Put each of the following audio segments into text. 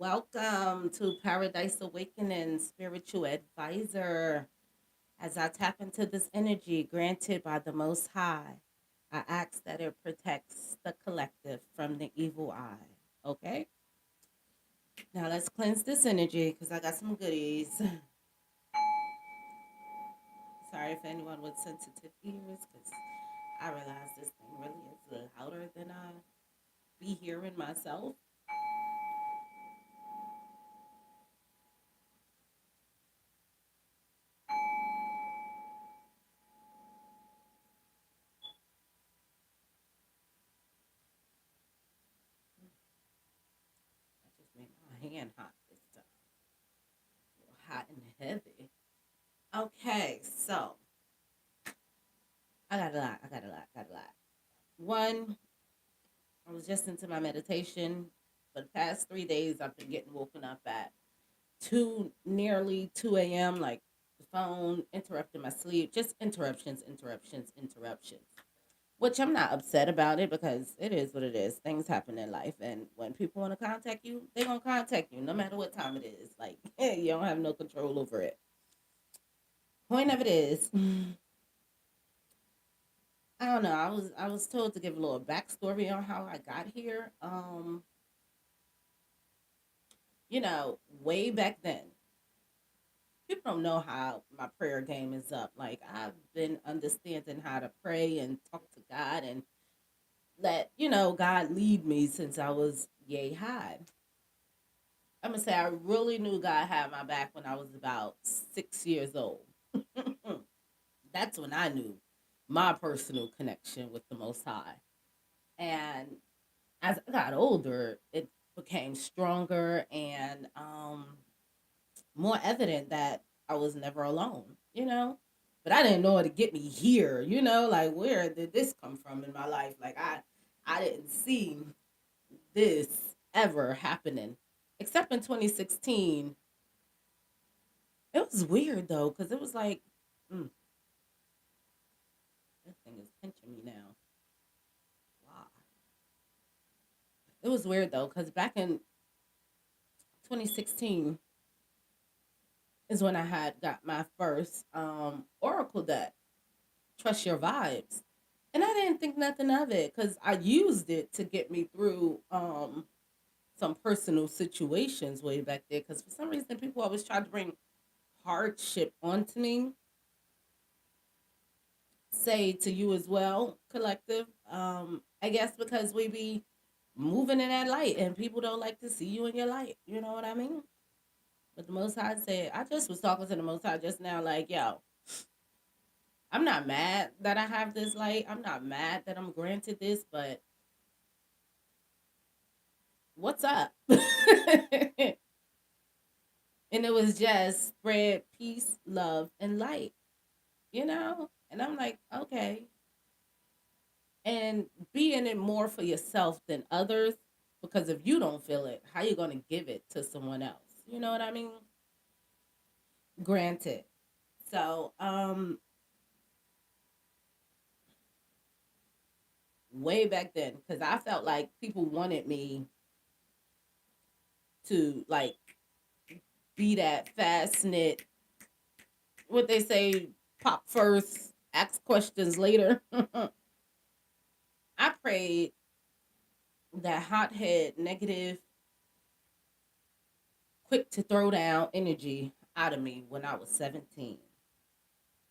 Welcome to Paradise Awakening Spiritual Advisor. As I tap into this energy granted by the Most High, I ask that it protects the collective from the evil eye. Okay? Now let's cleanse this energy because I got some goodies. Sorry if anyone with sensitive ears because I realize this thing really is louder than I be hearing myself. I just made my hand hot this time. A little hot and heavy. Okay, so I got a lot. Got a lot. One, I was just into my meditation. For the past 3 days, I've been getting woken up at nearly 2 a.m. Like the phone interrupting my sleep. Just interruptions. Which I'm not upset about it because it is what it is. Things happen in life, and when people want to contact you, they're gonna contact you, no matter what time it is. Like you don't have no control over it. Point of it is, I don't know. I was told to give a little backstory on how I got here. Way back then, people don't know how my prayer game is up. Like I've been understanding how to pray and talk to God and let God lead me since I was yay high. I'm gonna say I really knew God had my back when I was about 6 years old. That's when I knew my personal connection with the Most High. And as I got older, it became stronger and more evident that I was never alone. But I didn't know it to get me here. Like where did this come from in my life? Like I didn't see this ever happening. Except in 2016. It was weird though, because it was like, mm, this thing is pinching me now. Wow. It was weird though, because back in 2016 is when I had got my first Oracle deck, Trust Your Vibes. And I didn't think nothing of it because I used it to get me through some personal situations way back there. Because for some reason, people always try to bring hardship onto me. Say to you as well, collective. I guess because we be moving in that light and people don't like to see you in your light. You know what I mean? But the Most High said, I just was talking to the Most High just now, like, yo, I'm not mad that I have this light. I'm not mad that I'm granted this, but what's up? And it was just spread peace, love, and light. And I'm like, okay. And being it more for yourself than others, because if you don't feel it, how you gonna give it to someone else? You know what I mean? Granted. So, way back then, because I felt like people wanted me to like be that fast knit, what they say, pop first, ask questions later. I prayed that hothead, negative, quick to throw down energy out of me when I was 17.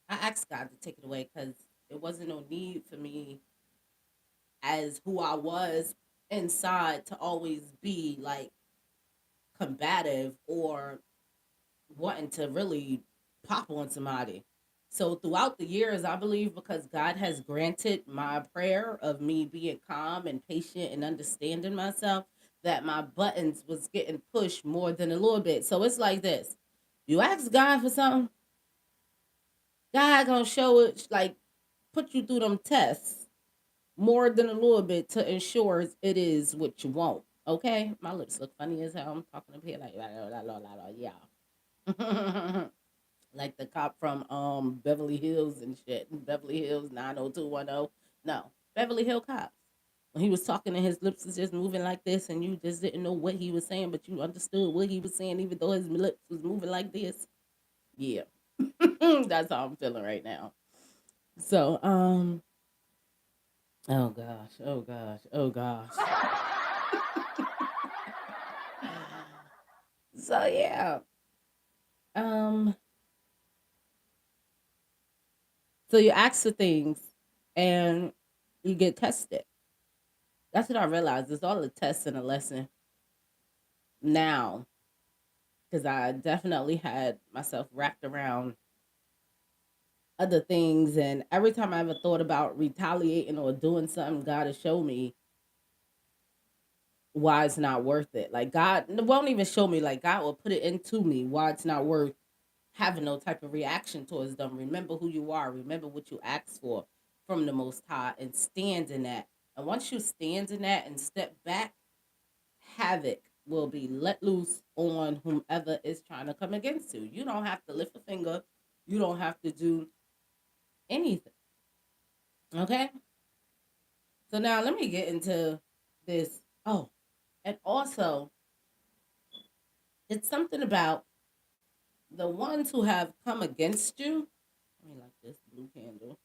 I asked God to take it away because it wasn't no need for me as who I was inside to always be like combative or wanting to really pop on somebody. So throughout the years, I believe because God has granted my prayer of me being calm and patient and understanding myself, that my buttons was getting pushed more than a little bit. So it's like this: you ask God for something, God gonna show it, like put you through them tests more than a little bit to ensure it is what you want. Okay, my lips look funny as hell. I'm talking up here like yeah. Like the cop from Beverly Hills and shit. Beverly Hills 90210. No, Beverly Hill Cops. When he was talking and his lips was just moving like this and you just didn't know what he was saying, but you understood what he was saying even though his lips was moving like this. Yeah. That's how I'm feeling right now. So, oh gosh, oh gosh, oh gosh. So yeah. Um, so you ask for things and you get tested. That's what I realized. It's all a test and a lesson now. Because I definitely had myself wrapped around other things. And every time I ever thought about retaliating or doing something, God has showed me why it's not worth it. Like God won't even show me, like God will put it into me why it's not worth having no type of reaction towards them. Remember who you are. Remember what you asked for from the Most High and stand in that. And once you stand in that and step back, havoc will be let loose on whomever is trying to come against you. You don't have to lift a finger. You don't have to do anything. Okay? So now let me get into this. Oh, and also, it's something about the ones who have come against you. Let me like this blue candle.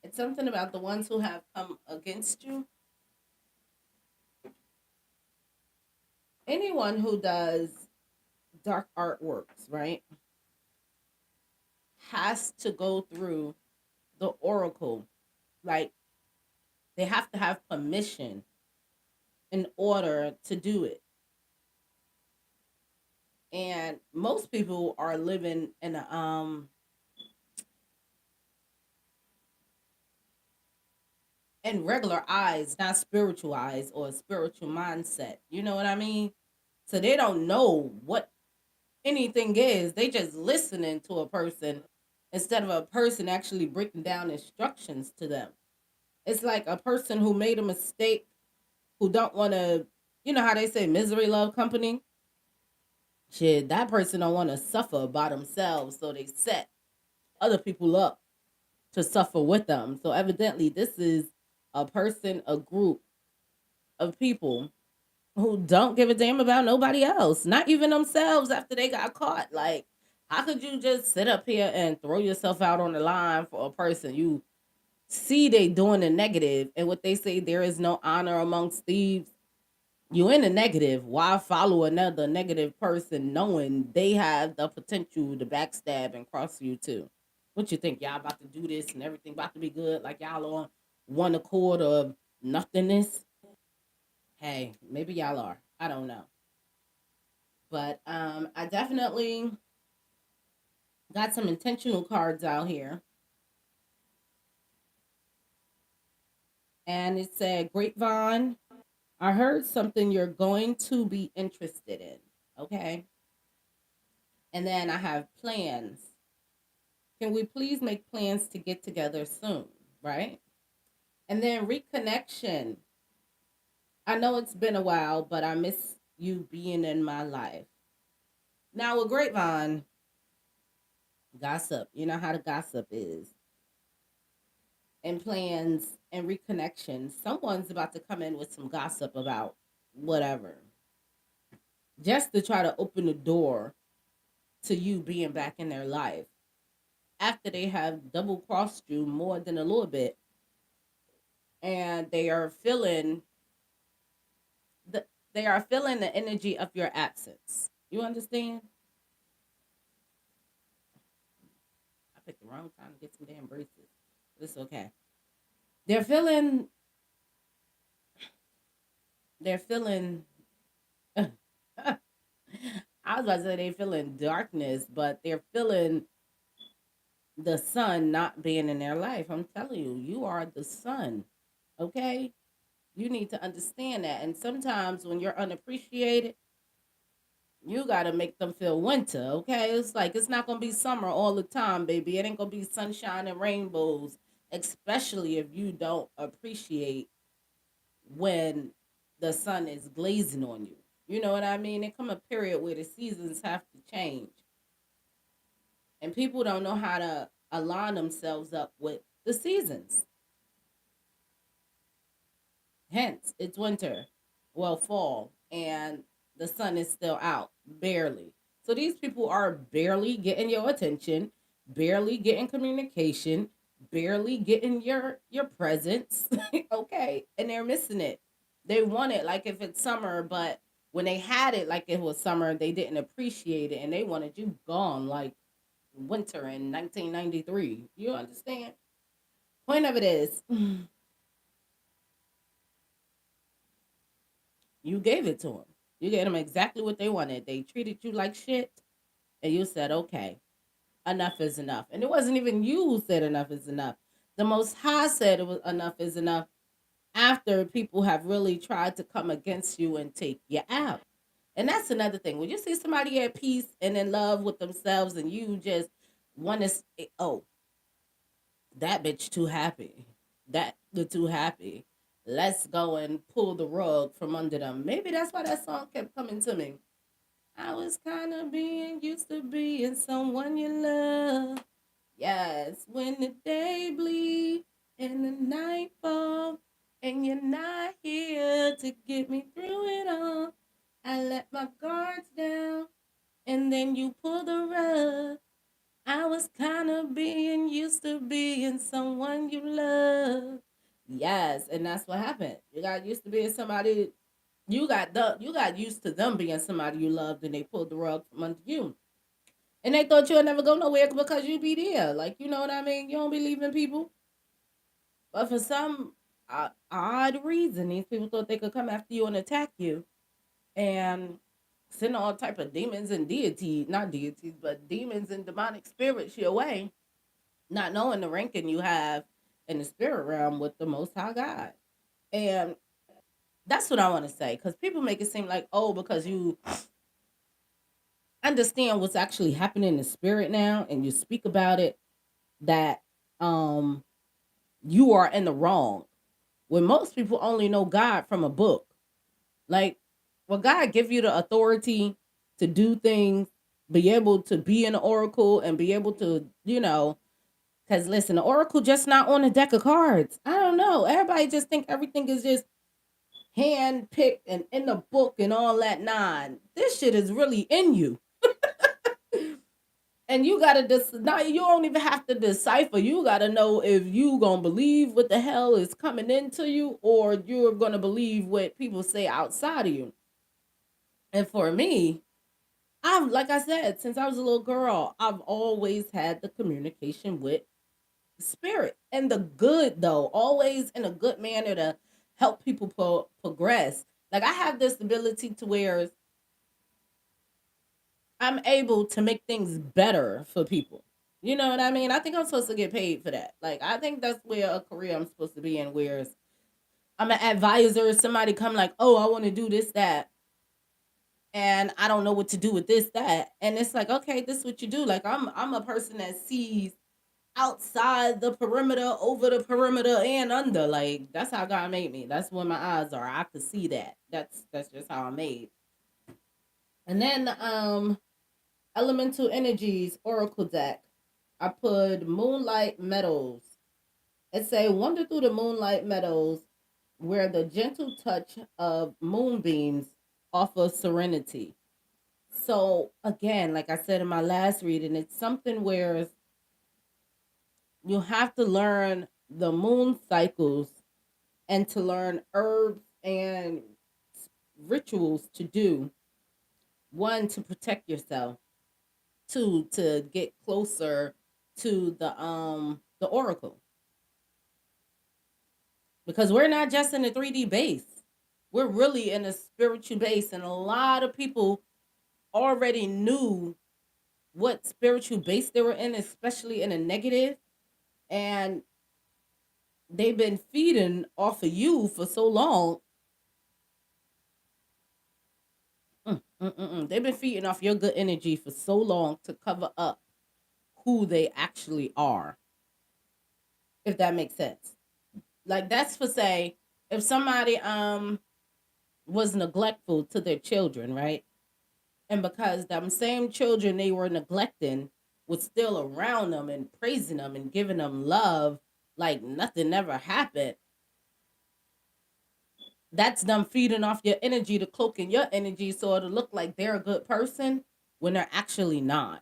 It's something about the ones who have come against you. Anyone who does dark artworks, right, has to go through the oracle. Like they have to have permission in order to do it. And most people are living in regular eyes, not spiritual eyes or a spiritual mindset. You know what I mean? So they don't know what anything is. They just listening to a person instead of a person actually breaking down instructions to them. It's like a person who made a mistake, who don't want to, you know how they say misery love company? Shit, that person don't want to suffer by themselves, so they set other people up to suffer with them. So evidently this is a person, a group of people who don't give a damn about nobody else, not even themselves after they got caught. Like, how could you just sit up here and throw yourself out on the line for a person you see they doing the negative, and what they say there is no honor amongst thieves? You in the negative. Why follow another negative person knowing they have the potential to backstab and cross you too? What you think? Y'all about to do this and everything about to be good? Like y'all on one accord of nothingness? Hey, maybe y'all are. I don't know. But I definitely got some intentional cards out here. And it said, Grapevine, I heard something you're going to be interested in. Okay. And then I have plans. Can we please make plans to get together soon? Right. And then reconnection. I know it's been a while, but I miss you being in my life. Now, with Grapevine, gossip, you know how the gossip is, and plans and reconnection. Someone's about to come in with some gossip about whatever, just to try to open the door to you being back in their life after they have double crossed you more than a little bit, and the they are feeling the energy of your absence. You understand? I picked the wrong time to get some damn braces, but it's okay. They're feeling they're feeling I was about to say they feeling darkness, but they're feeling the sun not being in their life. I'm telling you, you are the sun. Okay? You need to understand that. And sometimes when you're unappreciated, you gotta make them feel winter, okay? It's like it's not gonna be summer all the time, baby. It ain't gonna be sunshine and rainbows, especially if you don't appreciate when the sun is glazing on you. You know what I mean? There come a period where the seasons have to change. And people don't know how to align themselves up with the seasons. Hence, it's winter, well, fall, and the sun is still out, barely. So these people are barely getting your attention, barely getting communication, barely getting your presence, okay? And they're missing it. They want it like if it's summer, but when they had it like it was summer, they didn't appreciate it and they wanted you gone like winter in 1993. You understand? Point of it is, you gave it to them. You gave them exactly what they wanted. They treated you like shit, and you said, okay, enough is enough. And it wasn't even you who said enough is enough. The Most High said it was enough is enough after people have really tried to come against you and take you out. And that's another thing. When you see somebody at peace and in love with themselves, and you just want to, oh, that bitch too happy. That the too happy. Let's go and pull the rug from under them. Maybe that's why that song kept coming to me. I was kind of being used to being someone you love. Yes, when the day bleed and the night fall, and you're not here to get me through it all. I let my guards down, and then you pull the rug. I was kind of being used to being someone you love. Yes, and that's what happened. You got used to being somebody. You got used to them being somebody you loved, and they pulled the rug from under you. And they thought you'll never go nowhere because you be there. Like, you know what I mean? You don't be leaving people. But for some odd reason, these people thought they could come after you and attack you and send all type of demons and deities, not deities, but demons and demonic spirits your way, not knowing the ranking you have in the spirit realm with the Most High God. And that's what I want to say, because people make it seem like, oh, because you understand what's actually happening in the spirit now and you speak about it, that um you are in the wrong. When most people only know God from a book. Like, will God give you the authority to do things, be able to be an oracle and be able to, because listen, the oracle just not on a deck of cards. I don't know. Everybody just think everything is just hand picked and in the book and all that nine. This shit is really in you. And you gotta now you don't even have to decipher. You gotta know if you gonna believe what the hell is coming into you, or you're gonna believe what people say outside of you. And for me, I've, like I said, since I was a little girl, I've always had the communication with spirit, and the good though, always in a good manner to help people progress. Like, I have this ability to where I'm able to make things better for people. You know what I mean? I think I'm supposed to get paid for that. Like, I think that's where a career I'm supposed to be in, where I'm an advisor. Somebody come like, oh, I want to do this, that, and I don't know what to do with this, that. And it's like, okay, this is what you do. Like, I'm a person that sees outside the perimeter, over the perimeter, and under. Like, that's how God made me. That's where my eyes are. I could see that. That's just how I'm made. And then Elemental Energies Oracle deck. I put Moonlight Meadows. It say wander through the moonlight meadows where the gentle touch of moonbeams offer serenity. So again, like I said in my last reading, it's something where you have to learn the moon cycles and to learn herbs and rituals to do. One, to protect yourself. Two, to get closer to the oracle, because we're not just in a 3D base. We're really in a spiritual base, and a lot of people already knew what spiritual base they were in, especially in a negative, and they've been feeding off of you for so long. They've been feeding off your good energy for so long to cover up who they actually are, if that makes sense. Like, that's for say, if somebody was neglectful to their children, right? And because them same children they were neglecting was still around them and praising them and giving them love like nothing ever happened, That's them feeding off your energy to cloak in your energy so it'll look like they're a good person when they're actually not.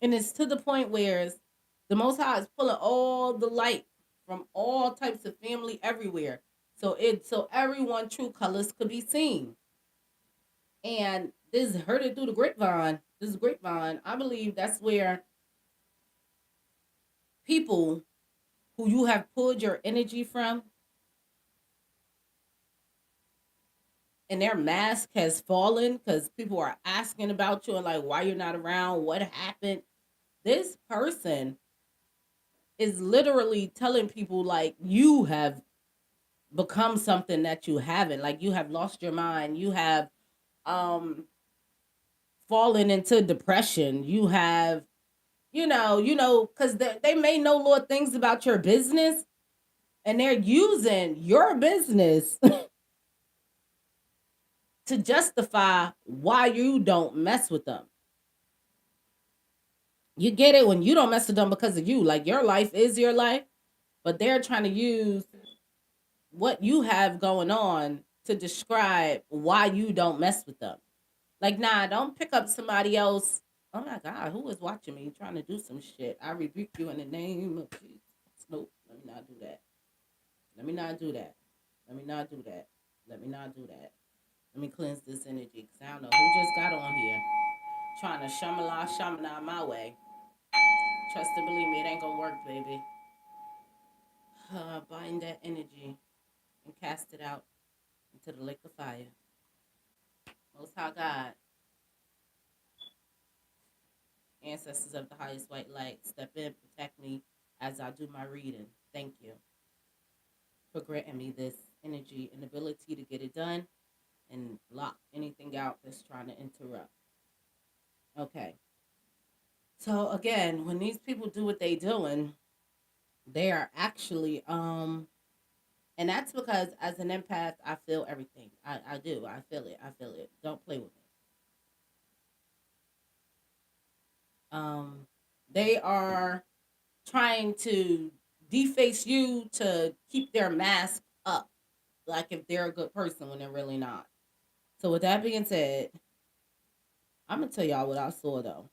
And it's to the point where the Most High is pulling all the light from all types of family everywhere, so everyone true colors could be seen. And this heard it through the grapevine. This is grapevine. I believe that's where people who you have pulled your energy from and their mask has fallen because people are asking about you and like why you're not around, what happened. This person is literally telling people like you have become something that you haven't. Like you have lost your mind. You have um fallen into depression. You have, because they may know Lord things about your business and they're using your business to justify why you don't mess with them. You get it when you don't mess with them because of you. Like your life is your life, but they're trying to use what you have going on to describe why you don't mess with them. Like, nah, don't pick up somebody else. Oh my God, who is watching me trying to do some shit? I rebuke you in the name of Jesus. Nope, let me not do that. Let me not do that. Let me not do that. Let me not do that. Let me cleanse this energy because I don't know who just got on here trying to shamana my way. Trust and believe me, it ain't gonna work, baby. Bind that energy and cast it out into the lake of fire. Most High God, ancestors of the highest white light, step in, protect me as I do my reading. Thank you for granting me this energy and ability to get it done and block anything out that's trying to interrupt. Okay. So again, when these people do what they doing, they are actually and that's because as an empath, I feel everything. I do. I feel it. I feel it. Don't play with me. Um they are trying to deface you to keep their mask up, like if they're a good person when they're really not. So with that being said, I'm gonna tell y'all what I saw though.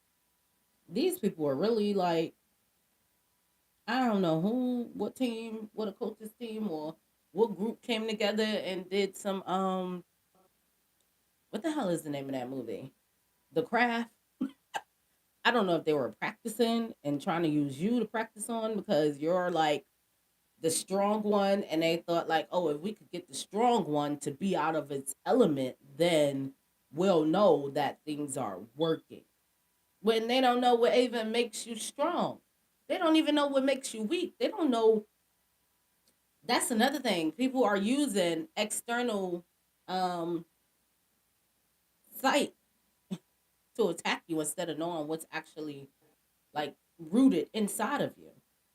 These people are really like, I don't know what team, what a coach's team or what group came together and did some what the hell is the name of that movie? The Craft. I don't know if they were practicing and trying to use you to practice on because you're like the strong one and they thought like, oh, if we could get the strong one to be out of its element, then we'll know that things are working. When they don't know what even makes you strong. They don't even know what makes you weak. They don't know. That's another thing. People are using external um sight to attack you instead of knowing what's actually like rooted inside of you.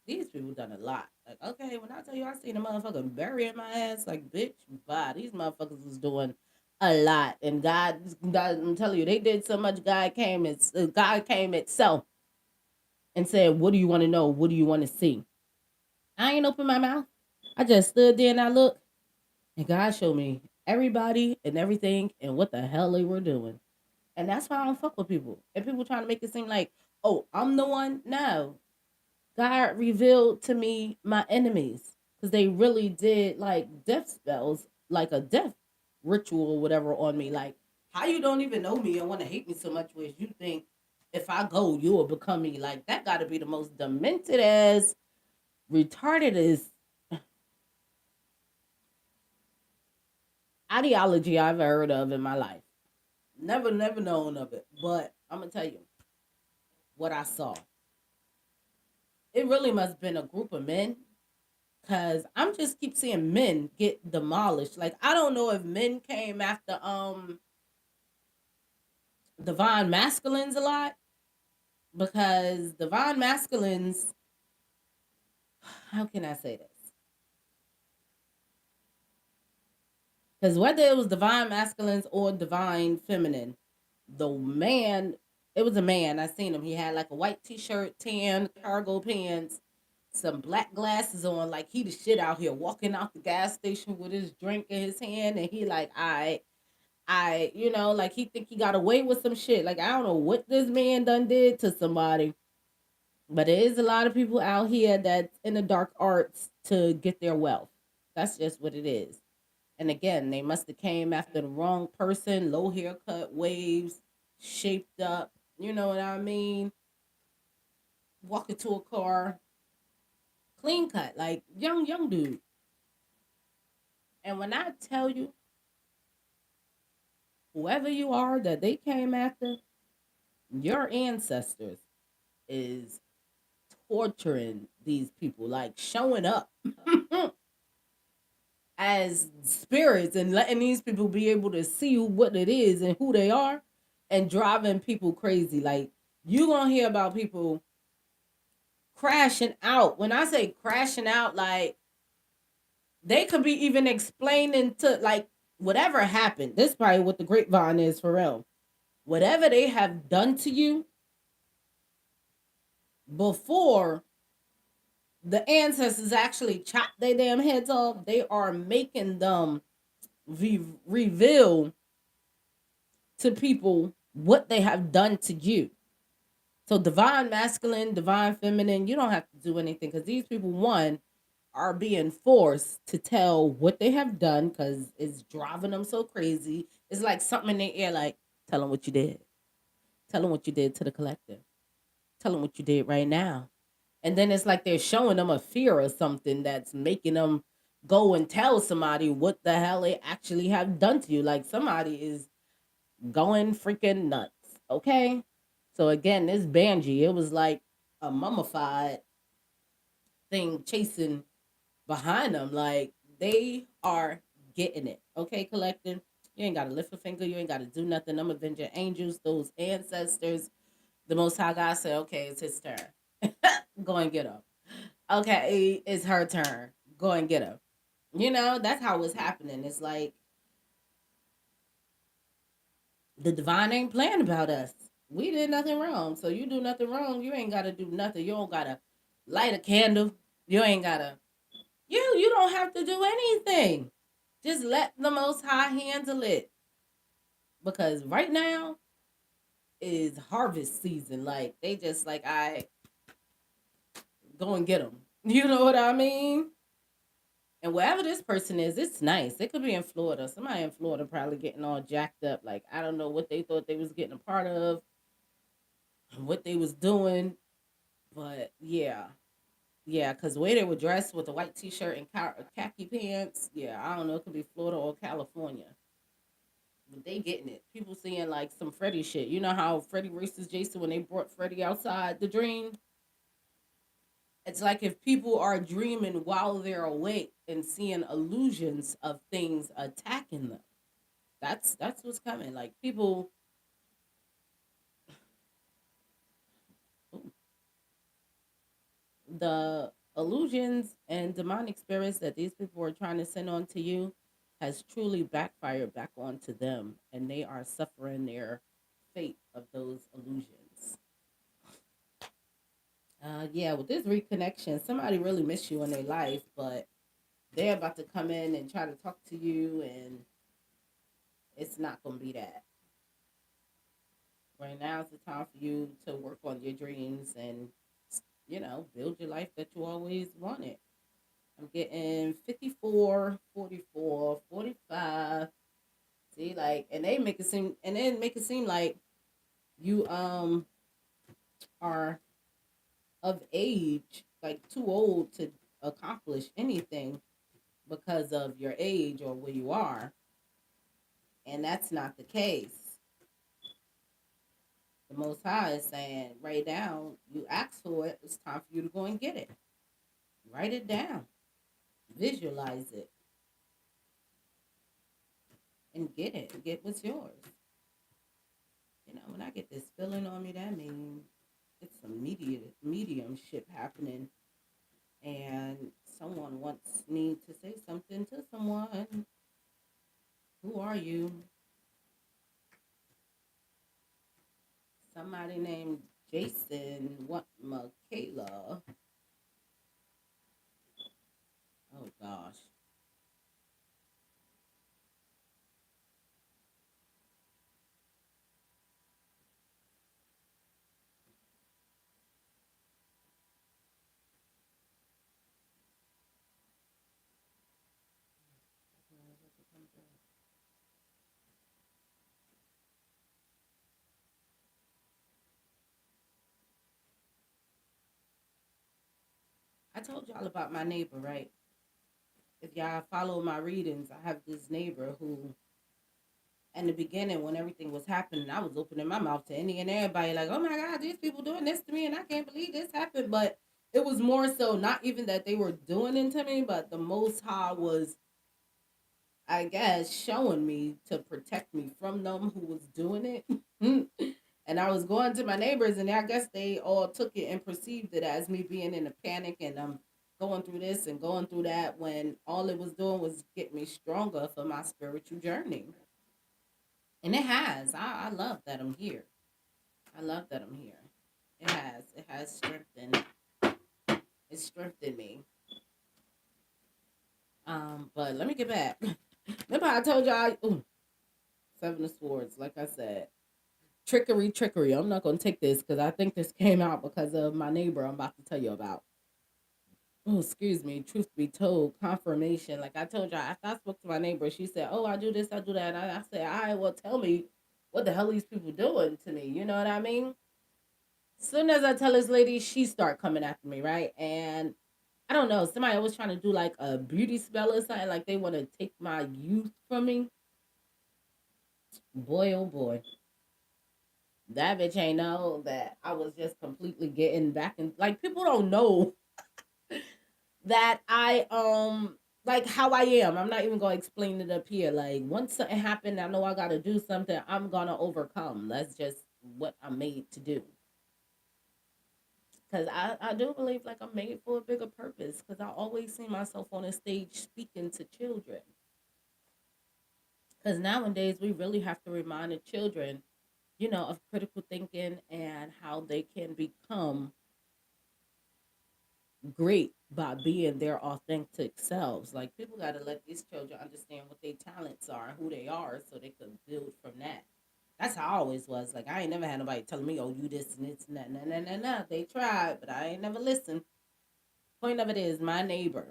These people done a lot. Like, okay, when I tell you I seen a motherfucker burying my ass, like, bitch, bye. These motherfuckers was doing a lot, and God, I'm telling you, they did so much. God came itself and said, "What do you want to know? What do you want to see?" I ain't open my mouth. I just stood there and I looked, and God showed me everybody and everything and what the hell they were doing. And that's why I don't fuck with people. And people trying to make it seem like, oh, I'm the one. No, God revealed to me my enemies because they really did like death spells, like a death ritual or whatever on me. Like, how you don't even know me and want to hate me so much, where you think if I go, you will become me. Like, that got to be the most demented as retarded as ideology I've heard of in my life. Never known of it. But I'm going to tell you what I saw. It really must have been a group of men because I'm just keep seeing men get demolished. Like I don't know if men came after divine masculines a lot because divine masculines, how can I say this? Because whether it was divine masculines or divine feminine, the man, it was a man. I seen him. He had like a white t-shirt, tan cargo pants, some black glasses on, like he the shit out here walking out the gas station with his drink in his hand, and he like, like he think he got away with some shit. Like I don't know what this man done did to somebody, but there is a lot of people out here that's in the dark arts to get their wealth. That's just what it is. And again, they must have came after the wrong person, low haircut, waves, shaped up. You know what I mean? Walk into a car, clean cut, like young dude. And when I tell you, whoever you are that they came after, your ancestors is torturing these people, like showing up as spirits and letting these people be able to see what it is and who they are, and driving people crazy. Like you gonna hear about people crashing out. When I say crashing out, like they could be even explaining to like whatever happened. This is probably what the grapevine is for real. Whatever they have done to you before the ancestors actually chop their damn heads off, they are making them reveal to people what they have done to you. So divine masculine, divine feminine, you don't have to do anything because these people, one, are being forced to tell what they have done because it's driving them so crazy. It's like something in their ear, like, tell them what you did. Tell them what you did to the collective. Tell them what you did right now. And then it's like they're showing them a fear or something that's making them go and tell somebody what the hell they actually have done to you. Like somebody is going freaking nuts. Okay. So again, this Banji, it was like a mummified thing chasing behind them. Like they are getting it. Okay, collective. You ain't gotta lift a finger. You ain't gotta do nothing. Them Avenger angels, those ancestors. The Most High God said, "Okay, it's his turn. Go and get him. Okay, it's her turn. Go and get him." You know, that's how it's happening. It's like the divine ain't playing about us. We did nothing wrong. So you do nothing wrong, you ain't gotta do nothing. You don't gotta light a candle. You ain't gotta you don't have to do anything. Just let the most high handle it. Because right now is harvest season. Like they just like I go and get them. You know what I mean? And wherever this person is, it's nice. It could be in Florida. Somebody in Florida probably getting all jacked up. Like I don't know what they thought they was getting a part of, what they was doing, but yeah, yeah. Because the way they were dressed with a white t-shirt and khaki pants, yeah, I don't know. It could be Florida or California, but they getting it. People seeing like some Freddy shit. You know how Freddy versus Jason when they brought Freddy outside the dream. It's like if people are dreaming while they're awake and seeing illusions of things attacking them. That's what's coming. Like people, the illusions and demonic spirits that these people are trying to send on to you has truly backfired back onto them, and they are suffering their fate of those illusions. Yeah, with this reconnection, somebody really missed you in their life, but they're about to come in and try to talk to you, and it's not gonna be that. Right now is the time for you to work on your dreams and build your life that you always wanted. I'm getting 54, 44, 45. See, like, and they make it seem, and then make it seem like you are of age, like too old to accomplish anything because of your age or where you are, and that's not the case. The Most High is saying, right now, you ask for it. It's time for you to go and get it. Write it down, visualize it, and get it. Get what's yours. When I get this feeling on me, that means it's some mediumship happening, and someone wants me to say something to someone. Who are you? Somebody named Jason. What, Michaela? Oh gosh. I told y'all about my neighbor, right? If y'all follow my readings, I have this neighbor who, in the beginning, when everything was happening, I was opening my mouth to any and everybody, like, oh my God, these people doing this to me, and I can't believe this happened. But it was more so not even that they were doing it to me, but the Most High was, I guess, showing me to protect me from them who was doing it. And I was going to my neighbors, and I guess they all took it and perceived it as me being in a panic and going through this and going through that, when all it was doing was get me stronger for my spiritual journey. And it has. I love that I'm here. I love that I'm here. It has. It has strengthened. It's strengthened me. But let me get back. Remember I told y'all, ooh, Seven of Swords, like I said. Trickery, trickery. I'm not gonna take this because I think this came out because of my neighbor I'm about to tell you about. Oh, excuse me. Truth be told, confirmation. Like I told y'all, after I spoke to my neighbor, she said, "Oh, I do this, I do that." And I said, "All right, well, tell me what the hell these people doing to me." You know what I mean? Soon as I tell this lady, she start coming after me, right? And I don't know. Somebody was trying to do like a beauty spell or something. Like they want to take my youth from me. Boy, oh boy, that bitch ain't know that I was just completely getting back in. Like people don't know that I like how I am. I'm not even gonna explain it up here. Like once something happened, I know I gotta do something. I'm gonna overcome. That's just what I'm made to do. Cause I do believe like I'm made for a bigger purpose. Cause I always see myself on a stage speaking to children. Cause nowadays we really have to remind the children, of critical thinking and how they can become great by being their authentic selves. Like people got to let these children understand what their talents are and who they are, so they could build from that. That's how I always was. Like I ain't never had nobody telling me, "Oh, you this and this and that." Nah, nah, nah, nah. They tried, but I ain't never listened. Point of it is, my neighbor.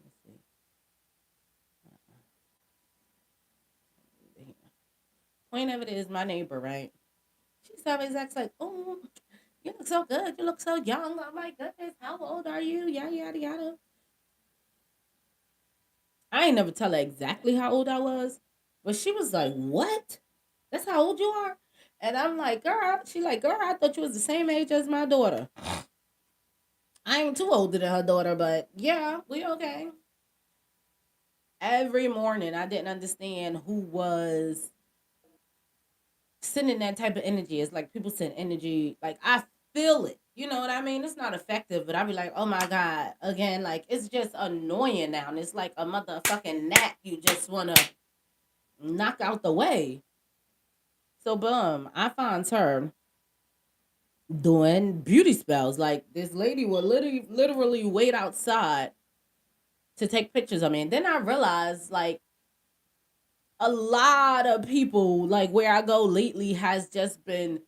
Let's see. Point of it is, my neighbor, right? She's always acts like, "Oh, you look so good. You look so young." I'm like, "Goodness, how old are you?" Yada yada yada. I ain't never tell her exactly how old I was, but she was like, "What? That's how old you are?" And I'm like, "Girl," she like, "Girl, I thought you was the same age as my daughter." I ain't too older than her daughter, but yeah, we okay. Every morning, I didn't understand who was sending that type of energy. It's like people send energy, like I feel it. You know what I mean? It's not effective, but I be like, "Oh my God," again, like it's just annoying now. And it's like a motherfucking gnat you just wanna knock out the way. So boom, I finds her doing beauty spells. Like this lady will literally wait outside to take pictures of me. And then I realized like a lot of people like where I go lately has just been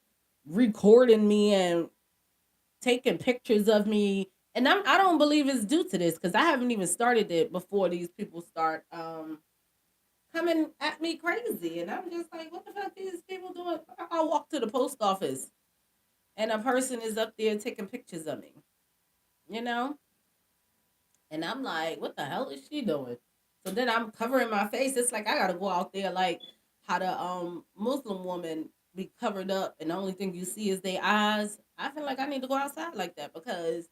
recording me and taking pictures of me. And I don't believe it's due to this because I haven't even started it before these people start coming at me crazy. And I'm just like, what the fuck these people doing? I walk to the post office and a person is up there taking pictures of me, you know? And I'm like, what the hell is she doing? So then I'm covering my face. It's like I gotta go out there like how the Muslim woman be covered up and the only thing you see is their eyes. I feel like I need to go outside like that because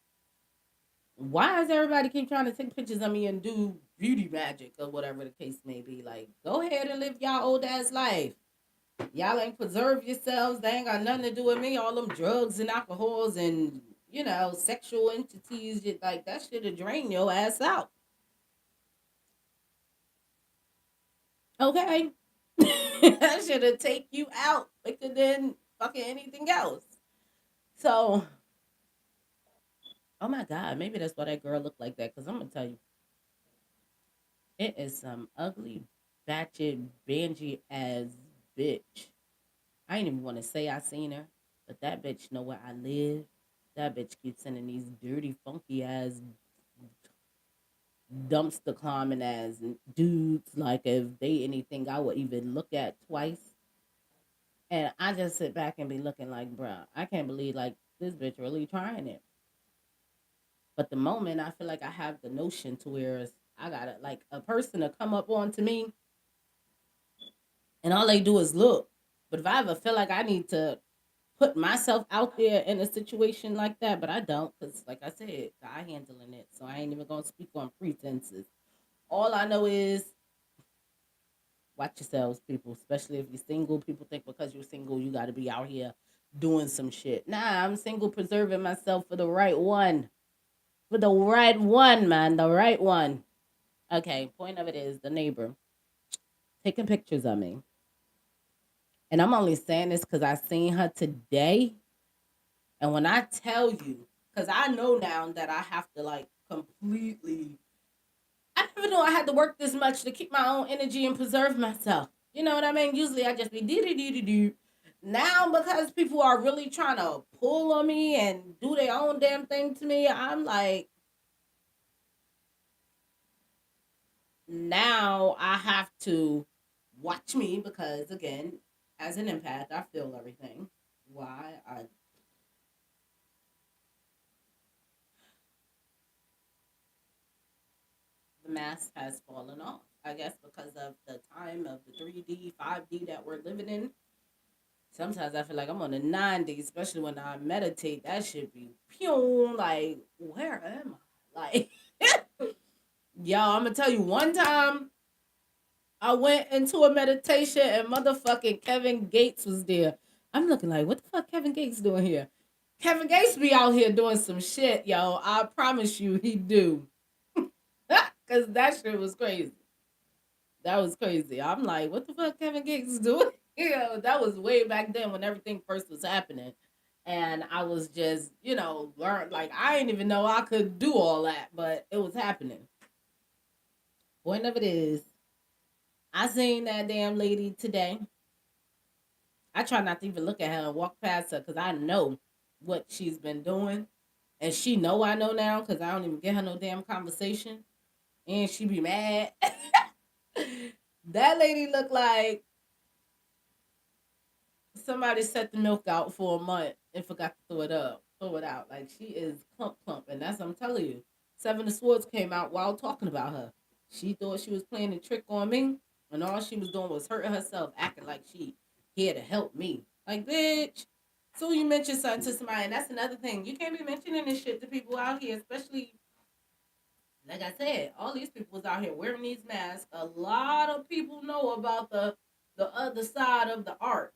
why does everybody keep trying to take pictures of me and do beauty magic or whatever the case may be? Like, go ahead and live y'all old ass life. Y'all ain't preserve yourselves. They ain't got nothing to do with me. All them drugs and alcohols and sexual entities, like that should have drained your ass out. Okay, that should have take you out quicker than fucking anything else. So Oh my God, maybe that's why that girl looked like that. Cause I'm gonna tell you, it is some ugly, batchet, bangy ass bitch. I ain't even want to say I seen her, but that bitch know where I live. That bitch keeps sending these dirty, funky ass, dumpster climbing ass dudes. Like if they anything I would even look at twice. And I just sit back and be looking like, bruh, I can't believe like this bitch really trying it. But the moment I feel like I have the notion to where I got to like a person to come up onto me and all they do is look. But if I ever feel like I need to put myself out there in a situation like that, but I don't, because like I said, God handling it. So I ain't even gonna speak on pretenses. All I know is watch yourselves, people, especially if you're single. People think because you're single, you gotta be out here doing some shit. Nah, I'm single, preserving myself for the right one. For the right one, man. The right one. Okay, point of it is the neighbor taking pictures of me. And I'm only saying this because I seen her today. And when I tell you, because I know now that I have to like completely, I never know I had to work this much to keep my own energy and preserve myself. You know what I mean? Usually I just be dee dee dee dee dee. Now because people are really trying to pull on me and do their own damn thing to me, I'm like, now I have to watch me because again, as an empath, I feel everything. Why the mask has fallen off. I guess because of the time of the 3D, 5D that we're living in. Sometimes I feel like I'm on the 90s, especially when I meditate. That should be pew. Like, where am I? Like, y'all, I'm gonna tell you one time I went into a meditation and motherfucking Kevin Gates was there. I'm looking like, what the fuck Kevin Gates doing here? Kevin Gates be out here doing some shit, yo. I promise you he do. Cause that shit was crazy. That was crazy. I'm like, what the fuck Kevin Gates is doing? Yeah, that was way back then when everything first was happening. And I was just, learn like I didn't even know I could do all that, but it was happening. Point of it is, I seen that damn lady today. I try not to even look at her and walk past her because I know what she's been doing. And she know I know now because I don't even get her no damn conversation. And she be mad. That lady look like somebody set the milk out for a month and forgot to throw it out. Like she is clump, and that's what I'm telling you. Seven of Swords came out while talking about her. She thought she was playing a trick on me, and all she was doing was hurting herself, acting like she here to help me. Like bitch. So you mention something to somebody, and that's another thing. You can't be mentioning this shit to people out here, especially like I said, all these people was out here wearing these masks. A lot of people know about the other side of the art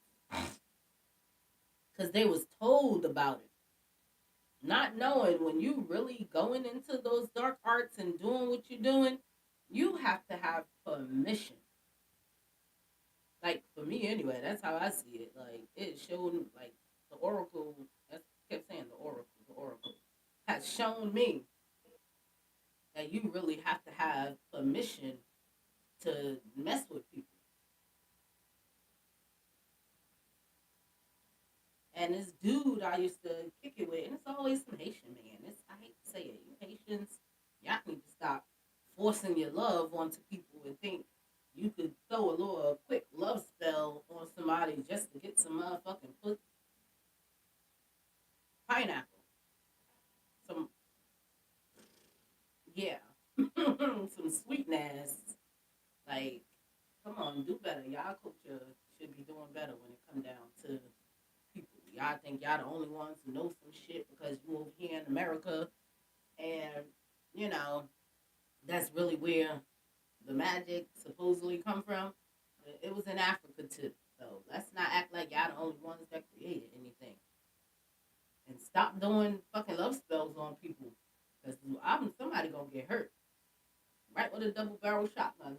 because they was told about it. Not knowing when you really going into those dark arts and doing what you're doing, you have to have permission. Like for me anyway, that's how I see it. Like it showed like the oracle. That's kept saying the oracle has shown me that you really have to have permission to mess with people. And this dude I used to kick it with, and it's always some Haitian man. It's I hate to say it, you Haitians, y'all need to stop forcing your love onto people and think you could throw a little quick love spell on somebody just to get some motherfucking pineapple. Some yeah, some sweetness. Like, come on, do better. Y'all culture should be doing better when it come down to people. Y'all think y'all the only ones who know some shit because you over here in America and you know that's really where the magic supposedly come from. It was in Africa too. So let's not act like y'all the only ones that created anything. And stop doing fucking love spells on people. Because I'm somebody gonna get hurt. Right with a double barrel shotgun.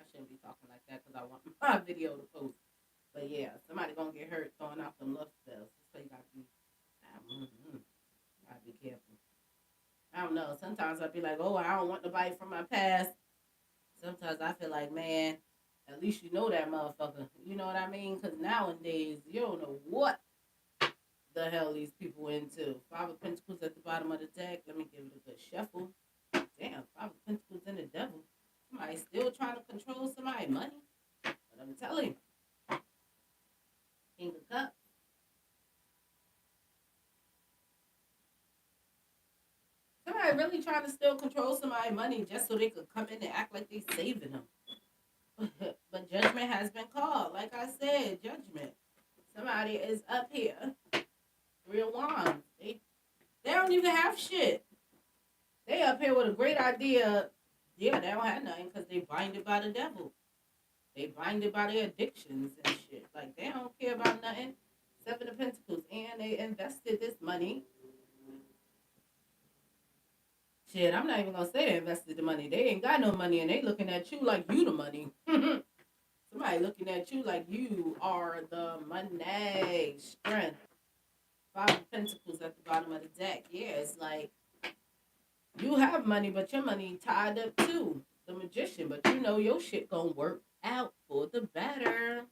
I shouldn't be talking like that because I want my video to post. But yeah, somebody gonna get hurt throwing out them love spells. So you gotta be be careful. I don't know. Sometimes I'd be like, oh, I don't want nobody from my past. Sometimes I feel like, man, at least you know that motherfucker. You know what I mean? Because nowadays, you don't know what the hell these people into. Five of Pentacles at the bottom of the deck. Let me give it a good shuffle. Damn, Five of Pentacles and the Devil. Somebody still trying to control somebody's money. But I'm telling you, King of Cups. Somebody really trying to still control somebody's money just so they could come in and act like they saving them. But judgment has been called. Like I said, judgment. Somebody is up here. Three of Wands. They don't even have shit. They up here with a great idea. Yeah, they don't have nothing because they blinded by the devil. They blinded by their addictions and shit. Like, they don't care about nothing. Seven of Pentacles. And they invested this money. Shit, I'm not even going to say they invested the money. They ain't got no money and they looking at you like you the money. Somebody looking at you like you are the money. Strength. Five of Pentacles at the bottom of the deck. Yeah, it's like you have money, but your money tied up too. The Magician, but you know your shit gonna work out for the better.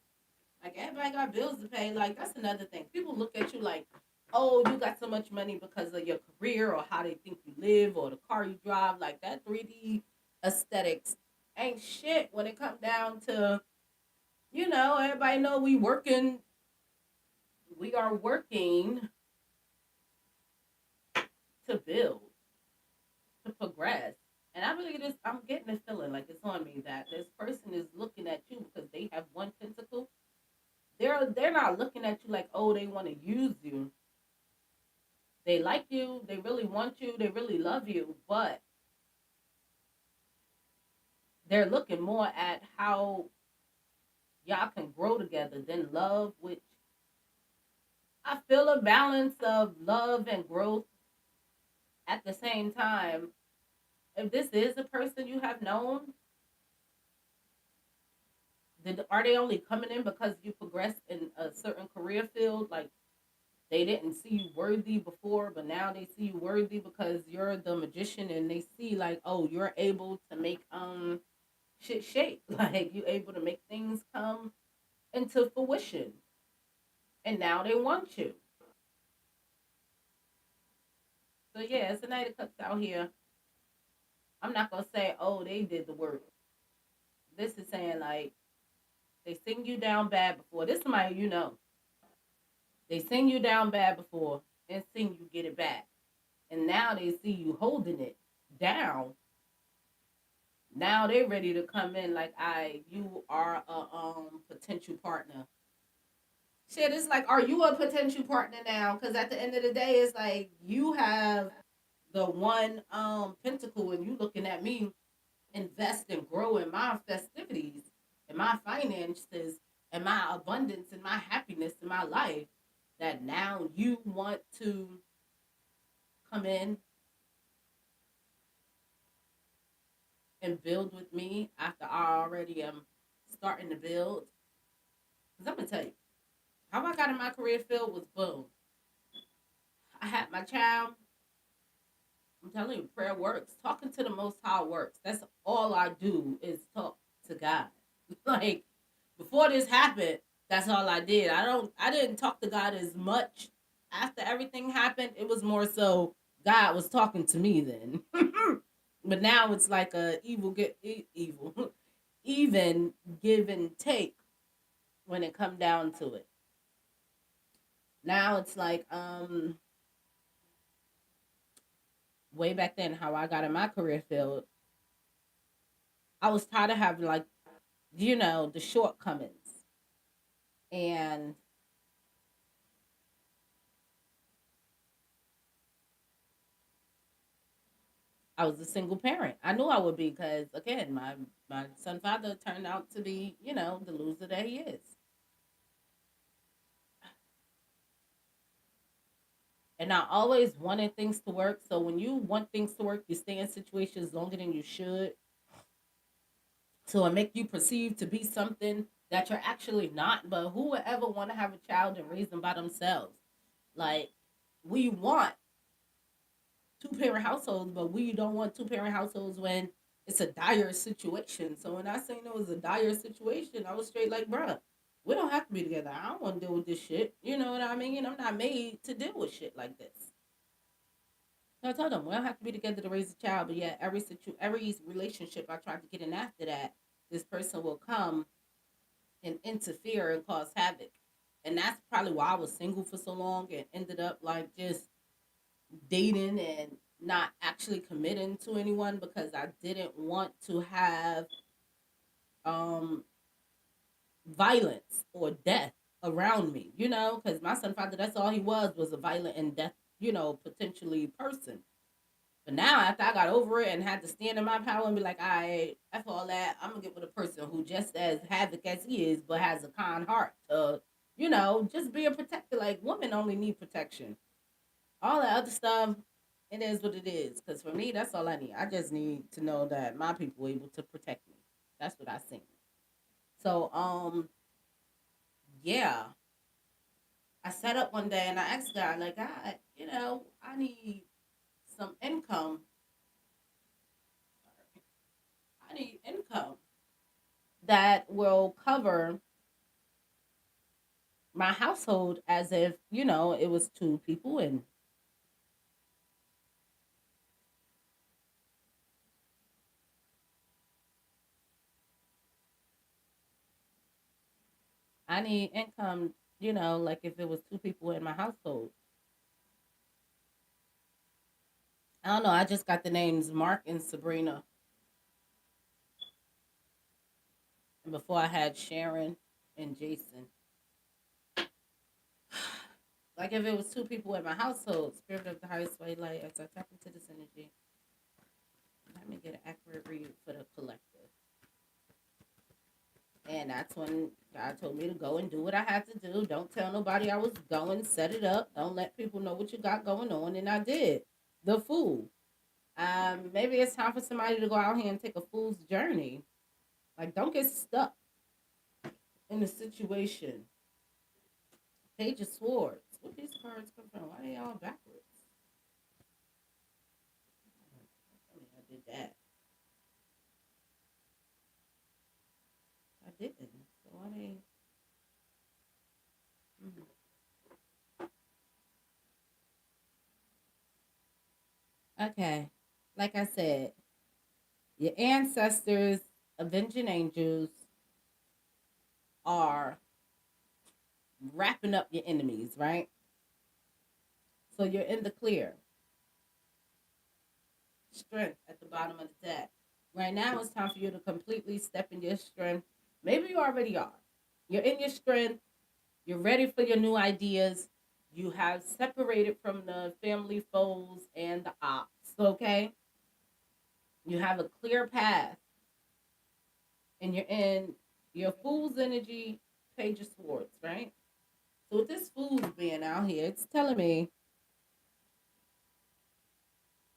Like, everybody got bills to pay. Like, that's another thing. People look at you like, oh, you got so much money because of your career or how they think you live or the car you drive. Like, that 3D aesthetics ain't shit when it comes down to, everybody know we working. We are working to build, to progress. And I really just, I'm getting a feeling like it's on me that this person is looking at you because they have one pentacle. They're not looking at you like, oh, they want to use you. They like you, they really want you, they really love you, but they're looking more at how y'all can grow together than love, which I feel a balance of love and growth at the same time. If this is a person you have known, are they only coming in because you progressed in a certain career field? Like, they didn't see you worthy before, but now they see you worthy because you're the Magician, and they see like, oh, you're able to make shit shape. Like, you able to make things come into fruition, and now they want you. So yeah, it's a Knight of Cups out here. I'm not gonna say, oh, they did the work. This is saying like they sing you down bad before. This is somebody you know. They sing you down bad before and sing you get it back. And now they see you holding it down. Now they're ready to come in like, you are a potential partner. Shit, it's like, are you a potential partner now? Because at the end of the day, it's like you have the one pentacle and you looking at me invest and grow in my festivities and my finances and my abundance and my happiness in my life, that now you want to come in and build with me after I already am starting to build. Because I'm going to tell you, how I got in my career field was boom. I had my child. I'm telling you, prayer works. Talking to the Most High works. That's all I do is talk to God. Like, before this happened, that's all I did. I didn't talk to God as much after everything happened. It was more so God was talking to me then. But now it's like a evil even give and take when it come down to it. Now it's like way back then how I got in my career field, I was tired of having like, the shortcomings. And I was a single parent. I knew I would be because again, my son father turned out to be, the loser that he is. And I always wanted things to work. So when you want things to work, you stay in situations longer than you should. So it make you perceive to be something that you're actually not. But who would ever want to have a child and raise them by themselves? Like, we want two parent households, but we don't want two parent households when it's a dire situation. So when I seen it was a dire situation, I was straight like, bruh, we don't have to be together. I don't want to deal with this shit. You know what I mean? I'm not made to deal with shit like this. So I told them we don't have to be together to raise a child, but yeah, every relationship I tried to get in after that, this person will come and interfere and cause havoc. And that's probably why I was single for so long and ended up like just dating and not actually committing to anyone because I didn't want to have um violence or death around me, because my son father, that's all he was a violent and death, potentially person. But now, after I got over it and had to stand in my power and be like, all right, after all that, I'm gonna get with a person who just as havoc as he is, but has a kind heart to, just be a protector. Like women only need protection. All that other stuff, it is what it is. Because for me, that's all I need. I just need to know that my people are able to protect me. That's what I seen. So, yeah, I sat up one day and I asked God, like, God, I need some income. I need income that will cover my household as if, it was two people. And I need income, like if it was two people in my household. I don't know. I just got the names Mark and Sabrina. And before I had Sharon and Jason. Like if it was two people in my household, spirit of the highest way light, as I tap into this energy, let me get an accurate read for the collective. And that's when God told me to go and do what I had to do. Don't tell nobody I was going, set it up. Don't let people know what you got going on. And I did. The fool. Maybe it's time for somebody to go out here and take a fool's journey. Like, don't get stuck in a situation. Page of Swords. Where these cards come from? Why are they all backwards? I mean, I did that. I didn't. So why they? Mhm. Okay. Like I said, your ancestors, avenging angels, are wrapping up your enemies, right? So you're in the clear. Strength at the bottom of the deck. Right now, it's time for you to completely step in your strength. Maybe you already are. You're in your strength. You're ready for your new ideas. You have separated from the family foes and the ops, okay? You have a clear path and you're in your fool's energy, page of swords, right? So with this fool's being out here, it's telling me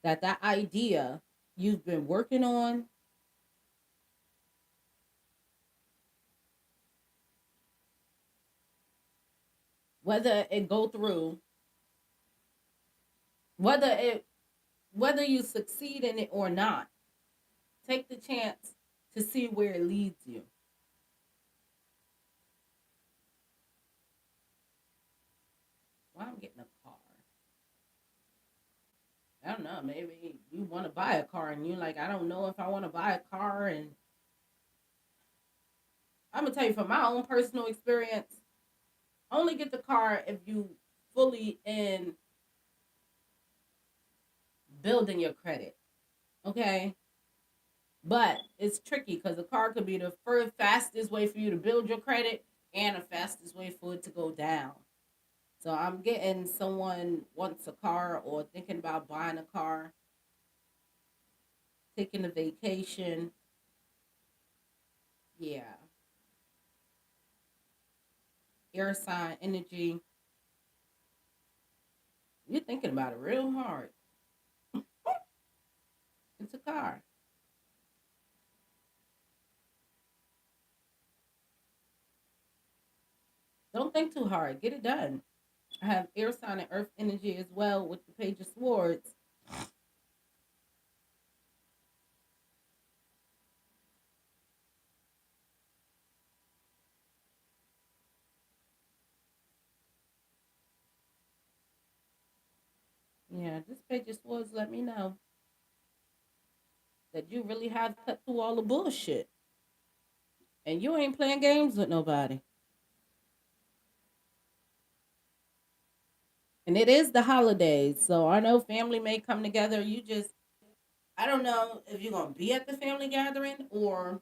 that that idea you've been working on, whether it go through, whether it whether you succeed in it or not, take the chance to see where it leads you. Why I'm getting a car. I don't know. Maybe you want to buy a car and you're like, I don't know if I want to buy a car. And I'm gonna tell you from my own personal experience, only get the car if you fully in building your credit. Okay, but it's tricky because a car could be the first fastest way for you to build your credit and the fastest way for it to go down. So I'm getting someone wants a car or thinking about buying a car, taking a vacation. Yeah, air sign energy. You're thinking about it real hard. It's a car. Don't think too hard. Get it done. I have air sign and earth energy as well with the page of swords. Yeah, just page your swords. Let me know that you really have cut through all the bullshit, and you ain't playing games with nobody. And it is the holidays, so I know family may come together. You just, I don't know if you're gonna be at the family gathering or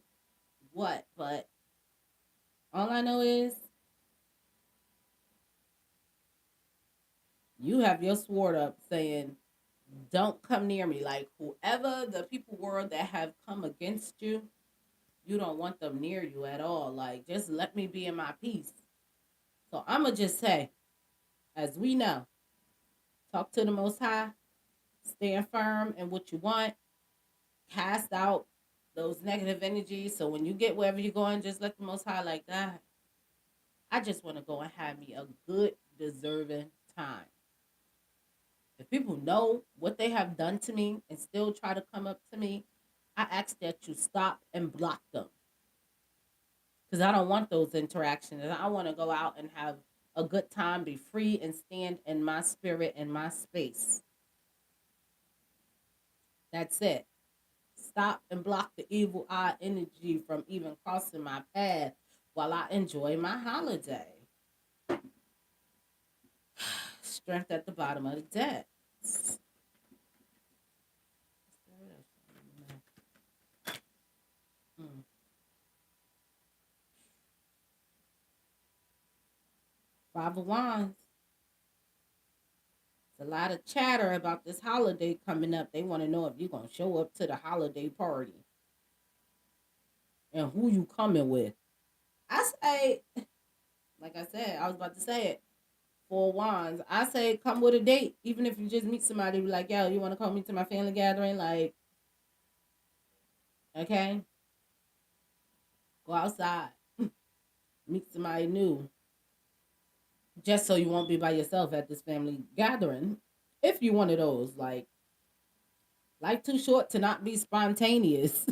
what, but all I know is you have your sword up saying, "Don't come near me." Like whoever the people were that have come against you, you don't want them near you at all. Like just let me be in my peace. So I'ma just say, as we know, talk to the Most High, stand firm in what you want, cast out those negative energies. So when you get wherever you're going, just let the Most High like that. I just want to go and have me a good, deserving time. If people know what they have done to me and still try to come up to me, I ask that you stop and block them because I don't want those interactions. I want to go out and have a good time, be free, and stand in my spirit and my space. That's it. Stop and block the evil eye energy from even crossing my path while I enjoy my holiday. Strength at the bottom of the deck. Mm. Five of Wands. There's a lot of chatter about this holiday coming up. They want to know if you're going to show up to the holiday party and who you coming with. I say, like I said, I was about to say it. Four Wands. I say come with a date. Even if you just meet somebody, be like, yo, you want to come me to my family gathering? Like, okay, go outside, meet somebody new, just so you won't be by yourself at this family gathering. If you one of those, like, life too short to not be spontaneous.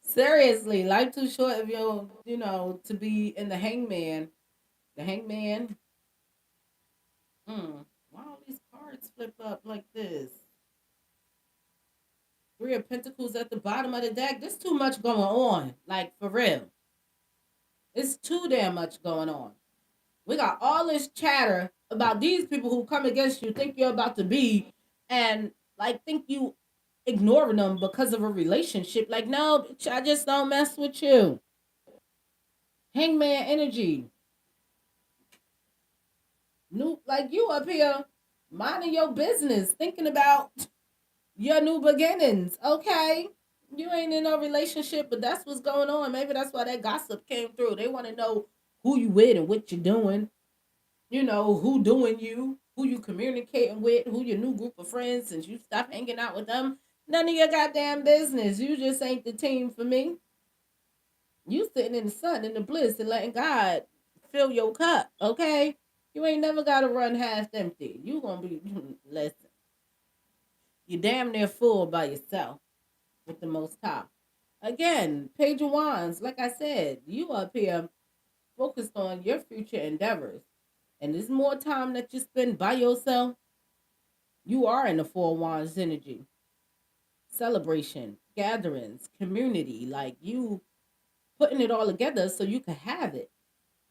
Seriously, life too short if to be in the hangman. The hangman. Why all these cards flip up like this? Three of Pentacles at the bottom of the deck. There's too much going on. Like, for real. It's too damn much going on. We got all this chatter about these people who come against you, think you're about to be, and like think you ignoring them because of a relationship. Like, no, bitch, I just don't mess with you. Hangman energy. New, like you up here minding your business, thinking about your new beginnings. Okay. You ain't in no relationship, but that's what's going on. Maybe that's why that gossip came through. They want to know who you with and what you're doing. Who doing you, who you communicating with, who your new group of friends since you stopped hanging out with them. None of your goddamn business. You just ain't the team for me. You sitting in the sun in the bliss and letting God fill your cup, okay? You ain't never gotta run half empty. You gonna be listen. You damn near full by yourself with the most high. Again, Page of Wands, like I said, you up here focused on your future endeavors. And there's more time that you spend by yourself. You are in the Four Wands energy. Celebration, gatherings, community, like you putting it all together so you can have it.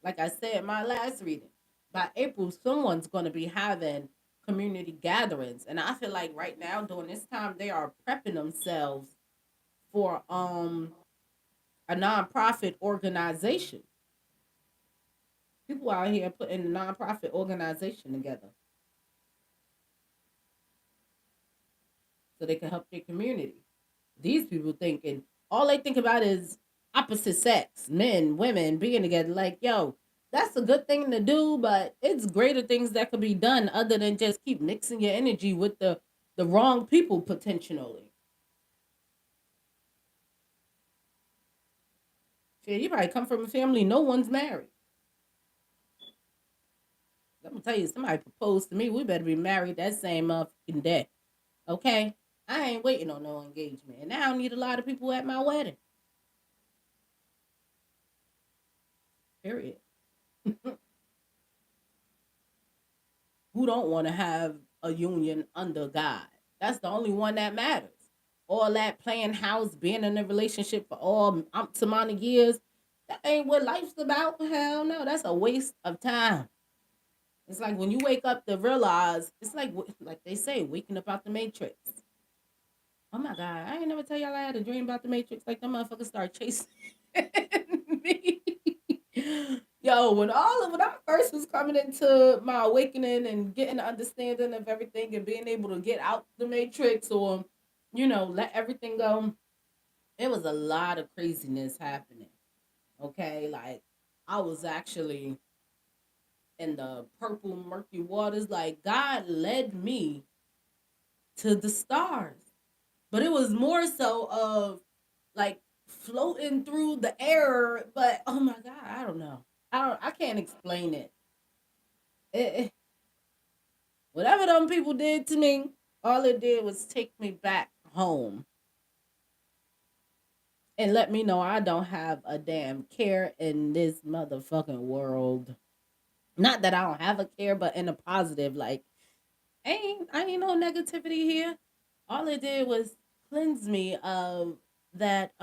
Like I said in my last reading, by April, someone's going to be having community gatherings. And I feel like right now, during this time, they are prepping themselves for a nonprofit organization. People out here putting a nonprofit organization together so they can help their community. These people thinking all they think about is opposite sex, men, women being together. Like, yo, that's a good thing to do, but it's greater things that could be done other than just keep mixing your energy with the wrong people potentially. Shit, you probably come from a family no one's married. I'm gonna tell you, somebody proposed to me. We better be married that same motherfucking day. Okay? I ain't waiting on no engagement. And I don't need a lot of people at my wedding. Period. Who don't want to have a union under God. That's the only one that matters. All that playing house, being in a relationship for all to amount of years, that ain't what life's about. Hell no, that's a waste of time. It's like when you wake up to realize, it's like they say, waking up out the matrix. Oh my god, I ain't never tell y'all I had a dream about the Matrix. Like the motherfuckers start chasing me. Yo, when I first was coming into my awakening and getting the understanding of everything and being able to get out the Matrix or let everything go, it was a lot of craziness happening. Okay, like I was actually in the purple murky waters. Like God led me to the stars. But it was more so of like floating through the air. But oh my god, I don't know. I can't explain it. Whatever them people did to me, all it did was take me back home and let me know I don't have a damn care in this motherfucking world. Not that I don't have a care, but in a positive, like I ain't no negativity here. All it did was cleanse me of that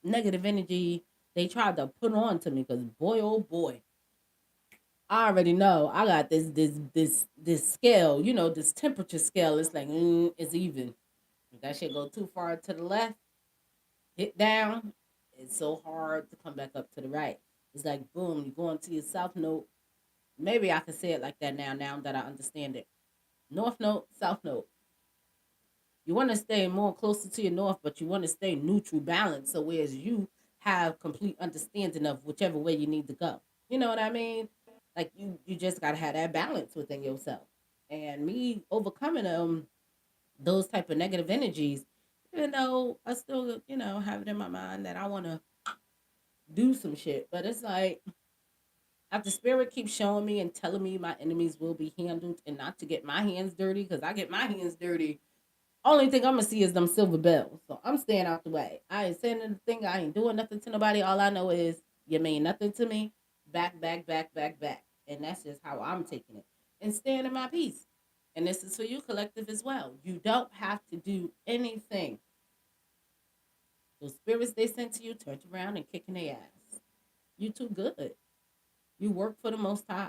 negative energy they tried to put on to me. Cause boy, oh boy, I already know I got this scale. This temperature scale. It's like it's even. If that shit go too far to the left, hit down. It's so hard to come back up to the right. It's like boom, you go into your south node. Maybe I can say it like that now. Now that I understand it, north node, south node. You want to stay more closer to your north, but you want to stay neutral, balanced. So whereas you have complete understanding of whichever way you need to go. You know what I mean? Like you just gotta have that balance within yourself. And me overcoming those type of negative energies, even though I still have it in my mind that I want to do some shit, but it's like after spirit keeps showing me and telling me my enemies will be handled and not to get my hands dirty because I get my hands dirty. Only thing I'm gonna see is them silver bells. So I'm staying out the way. I ain't saying anything. I ain't doing nothing to nobody. All I know is you mean nothing to me. Back, back, back, back, back. And that's just how I'm taking it. And staying in my peace. And this is for you, collective, as well. You don't have to do anything. Those spirits they sent to you turned around and kicking their ass. You too good. You work for the most high.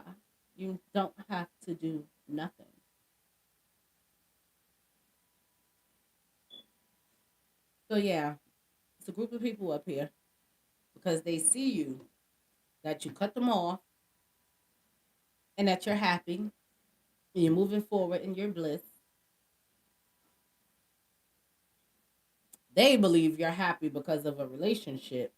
You don't have to do nothing. So yeah, it's a group of people up here because they see you that you cut them off and that you're happy and you're moving forward in your bliss. They believe you're happy because of a relationship,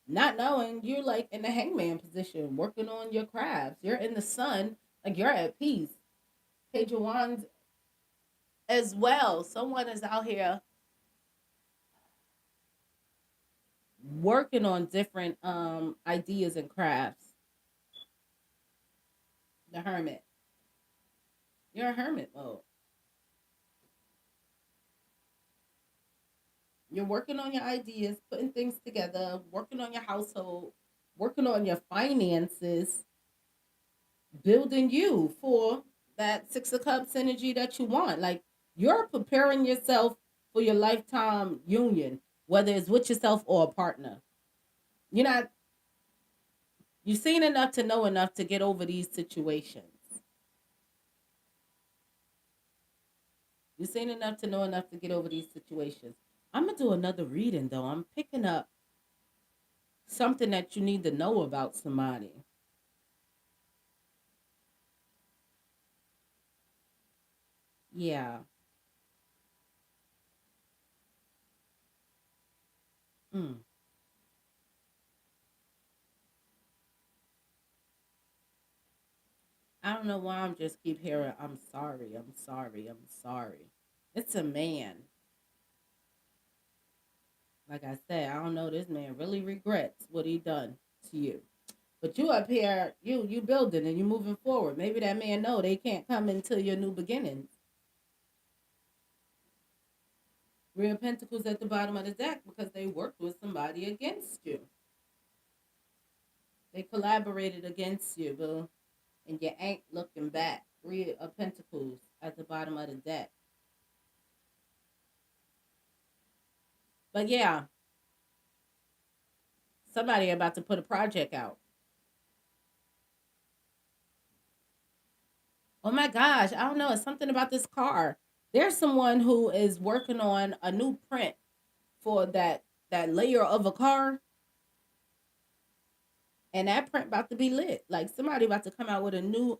not knowing you're like in the hangman position, working on your crafts. You're in the sun, like you're at peace. Page of Wands as well. Someone is out here working on different ideas and crafts. The hermit. You're a hermit mode. You're working on your ideas, putting things together, working on your household, working on your finances, building you for that Six of Cups energy that you want. Like you're preparing yourself for your lifetime union, whether it's with yourself or a partner. You're not, you've seen enough to know enough to get over these situations. You've seen enough to know enough to get over these situations. I'm going to do another reading though. I'm picking up something that you need to know about somebody. Yeah. Mm. I don't know why I'm just keep hearing, I'm sorry, I'm sorry, I'm sorry. It's a man. Like I said, I don't know, this man really regrets what he done to you. But you up here, you building and you moving forward. Maybe that man know they can't come into your new beginnings. Real Pentacles at the bottom of the deck because they worked with somebody against you. They collaborated against you, boo. And you ain't looking back. Three of Pentacles. at the bottom of the deck. But yeah, somebody about to put a project out. Oh my gosh, I don't know. It's something about this car. There's someone who is working on a new print for that layer of a car, and that print about to be lit. Like somebody about to come out with a new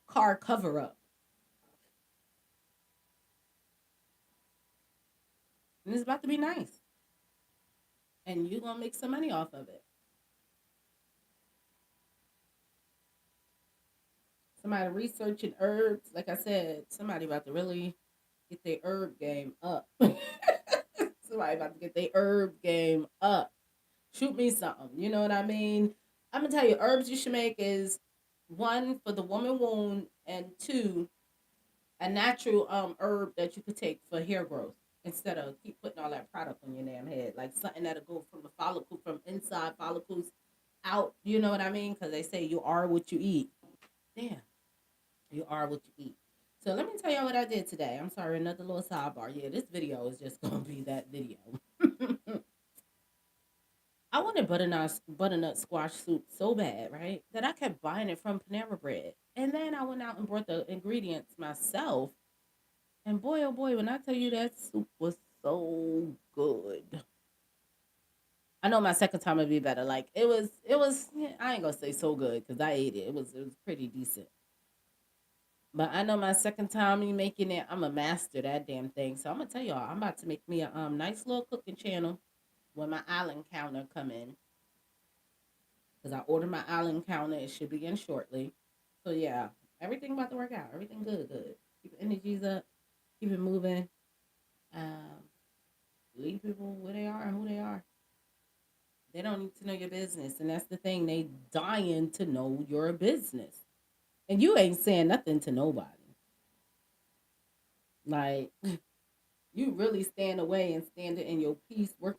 car cover up, and it's about to be nice, and you gonna make some money off of it. Somebody researching herbs, like I said, somebody about to really get their herb game up. Somebody about to get their herb game up. Shoot me something. You know what I mean? I'm gonna tell you, herbs you should make is one for the woman wound, and two, a natural herb that you could take for hair growth instead of keep putting all that product on your damn head. Like something that'll go from the follicle from inside follicles out. You know what I mean? Because they say you are what you eat. Damn, you are what you eat. So let me tell y'all what I did today. I'm sorry, another little sidebar. Yeah, this video is just gonna be that video. I wanted butternut squash soup so bad, right? That I kept buying it from Panera Bread. And then I went out and brought the ingredients myself. And boy, oh boy, when I tell you that soup was so good. I know my second time would be better. Like it was. Yeah, I ain't gonna say so good because I ate it. It was pretty decent. But I know my second time me making it, I'm a master that damn thing. So I'm gonna tell y'all, I'm about to make me a nice little cooking channel when my island counter come in. Because I ordered my island counter. It should be in shortly. So yeah, everything about to work out. Everything good, good. Keep the energies up. Keep it moving. Um, leave people where they are and who they are. They don't need to know your business, and that's the thing. They dying to know your business, and you ain't saying nothing to nobody. Like you really stand away and stand in your peace. Work.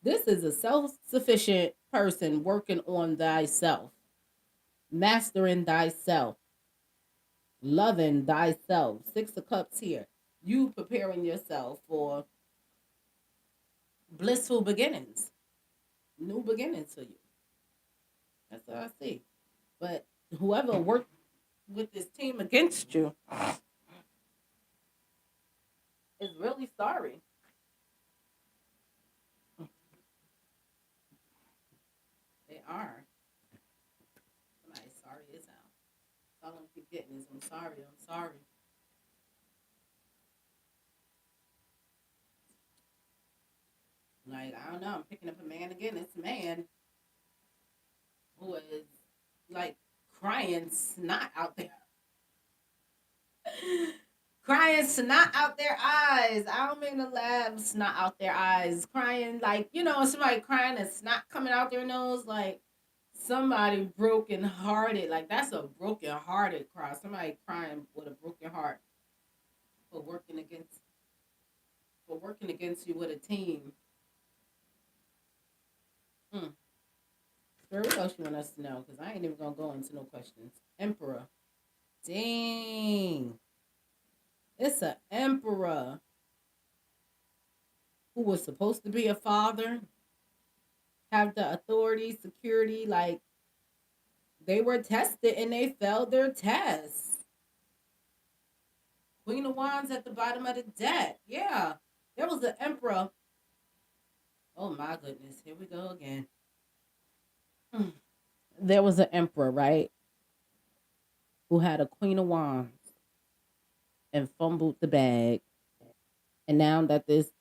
This is a self-sufficient person working on thyself, mastering thyself, loving thyself. Six of Cups here. You preparing yourself for blissful beginnings, new beginnings for you. That's what I see. But whoever worked with this team against you is really sorry. They are. Somebody's sorry as hell. All I'm keep getting is I'm sorry, I'm sorry. Like, I don't know, I'm picking up a man again. It's a man who is like crying snot out there. Crying snot out their eyes. I don't mean to laugh, snot out their eyes. Crying like, somebody crying and snot coming out their nose, like somebody broken hearted. Like that's a broken hearted cry. Somebody crying with a broken heart for working against you with a team. Mm. Girl, what else you want us to know? Because I ain't even gonna go into no questions. Emperor. Dang. It's a emperor who was supposed to be a father, have the authority, security, like they were tested and they failed their tests. Queen of Wands at the bottom of the deck. Yeah. There was an emperor. Oh my goodness. Here we go again. Mm. There was an emperor, right? Who had a Queen of Wands and fumbled the bag. And now that this